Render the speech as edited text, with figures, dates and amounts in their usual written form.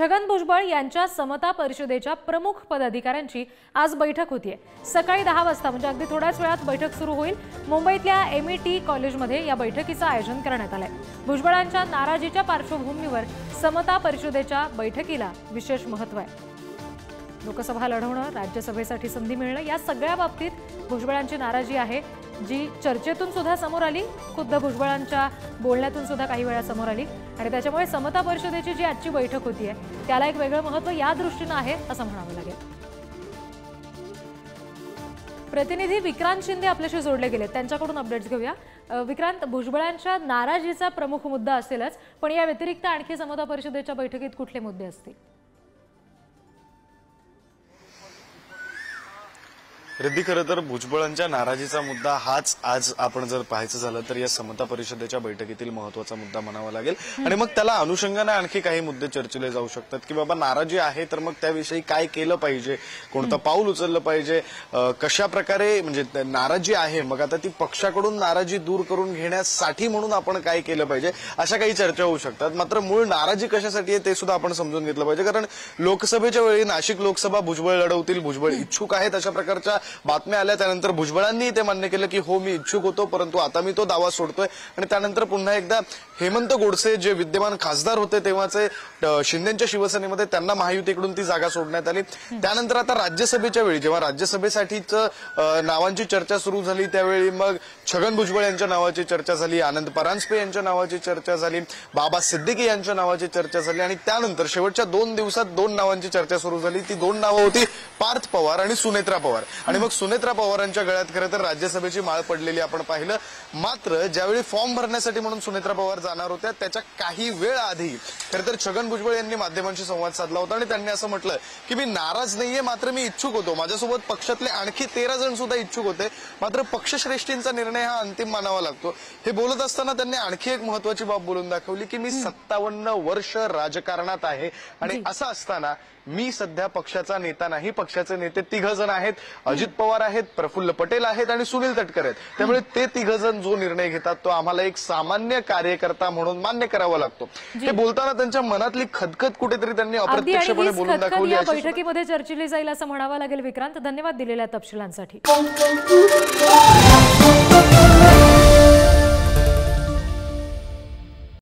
छगन भुजबळ यांच्या समता परिषदेच्या प्रमुख पदाधिकाऱ्यांची आज बैठक होतीये। सकाळी 10 वाजता म्हणजे अगदी थोड्याच वेळात बैठक सुरू होईल। मुंबईतल्या MET कॉलेजमध्ये या बैठकीचं आयोजन करण्यात आलंय। भुजबळांच्या नाराजीच्या पार्श्वभूमीवर समता परिषदेच्या बैठकीला विशेष महत्त्व आहे। लोकसभा लढवणं, राज्यसभेसाठी संधी मिळणं या सगळ्या बाबतीत भुजबळांची नाराजी आहे, जी चर्चेतून सुद्धा समोर आली, खुद्द भुजबळांच्या बोलण्यातून सुद्धा काही वेळा समोर आली आणि त्याच्यामुळे समता परिषदेची जी आजची बैठक होतीये त्याला एक वेगळं महत्त्व या दृष्टीने आहे असं म्हणावं लागेल। प्रतिनिधी विक्रांत शिंदे आपल्याशी जोडले गेले, त्यांच्याकडून अपडेट्स घेऊया। विक्रांत, भुजबळांच्या नाराजीचा प्रमुख मुद्दा असेलच, पण या व्यतिरिक्त आणखी समता परिषदेच्या बैठकीत कुठले मुद्दे असतील? रिद्धी, खरं तर भुजबळांच्या नाराजीचा मुद्दा हाच आज आपण जर पाहायचं झालं तर या समता परिषदेच्या बैठकीतील महत्त्वाचा मुद्दा म्हणावा लागेल। आणि मग त्याला अनुषंगाने आणखी काही मुद्दे चर्चिले जाऊ शकतात की बाबा नाराजी आहे तर मग त्याविषयी काय केलं पाहिजे, कोणतं पाऊल उचललं पाहिजे, कशा प्रकारे म्हणजे नाराजी आहे मग आता ती पक्षाकडून नाराजी दूर करून घेण्यासाठी म्हणून आपण काय केलं पाहिजे, अशा काही चर्चा होऊ शकतात। मात्र मूळ नाराजी कशासाठी आहे ते सुद्धा आपण समजून घेतलं पाहिजे, कारण लोकसभेच्या वेळी नाशिक लोकसभा भुजबळ लढवतील, भुजबळ इच्छुक आहेत अशा प्रकारच्या बातम्या आल्या। त्यानंतर भुजबळांनी ते मान्य केलं की हो मी इच्छुक होतो, परंतु आता मी तो दावा सोडतोय। आणि त्यानंतर पुन्हा एकदा हेमंत गोडसे जे विद्यमान खासदार होते तेव्हाचे शिंदेच्या शिवसेनेमध्ये, त्यांना महायुतीकडून ती जागा सोडण्यात आली। त्यानंतर आता राज्यसभेच्या वेळी जेव्हा राज्यसभेसाठीच नावांची चर्चा सुरू झाली त्यावेळी मग छगन भुजबळ यांच्या नावाची चर्चा झाली, आनंद परांजपे यांच्या नावाची चर्चा झाली, बाबा सिद्दीकी यांच्या नावाची चर्चा झाली आणि त्यानंतर शेवटच्या 2 दिवसात 2 नावांची चर्चा सुरू झाली। ती 2 नावं होती पार्थ पवार आणि सुनेत्रा पवार। आणि मग सुनेत्रा पवारांच्या गळ्यात खरं तर राज्यसभेची माळ पडलेली आपण पाहिलं। मात्र ज्यावेळी फॉर्म भरण्यासाठी म्हणून सुनेत्रा पवार जाणार होत्या त्याच्या काही वेळ आधी खरं तर छगन भुजबळ यांनी माध्यमांशी संवाद साधला होता आणि त्यांनी असं म्हटलं की मी नाराज नाहीये, मात्र मी इच्छुक होतो, माझ्यासोबत पक्षातले आणखी 13 जण सुद्धा इच्छुक होते, मात्र पक्षश्रेष्ठींचा निर्णय हा अंतिम मानावा लागतो। हे बोलत असताना त्यांनी आणखी एक महत्वाची बाब बोलून दाखवली की मी 57 वर्ष राजकारणात आहे आणि असं असताना मी सध्या पक्षाचा नेता नाही, पक्षाचे नेते 3 जण आहेत, अजित पवार आहेत, प्रफुल्ल पटेल आहेत आणि सुनील तटकरे आहेत। त्यामुळे ते 3 जण जो निर्णय घेतात तो आम्हाला एक सामान्य कार्यकर्ता म्हणून मान्य करावा लागतो। हे बोलताना त्यांच्या मनातली खदखद कुठेतरी त्यांनी अप्रत्यक्षपणे बोलून दाखवली। या बैठकीमध्ये चर्चिली जाईल असं म्हणावं लागेल। विक्रांत, धन्यवाद दिलेल्या तपशिलांसाठी।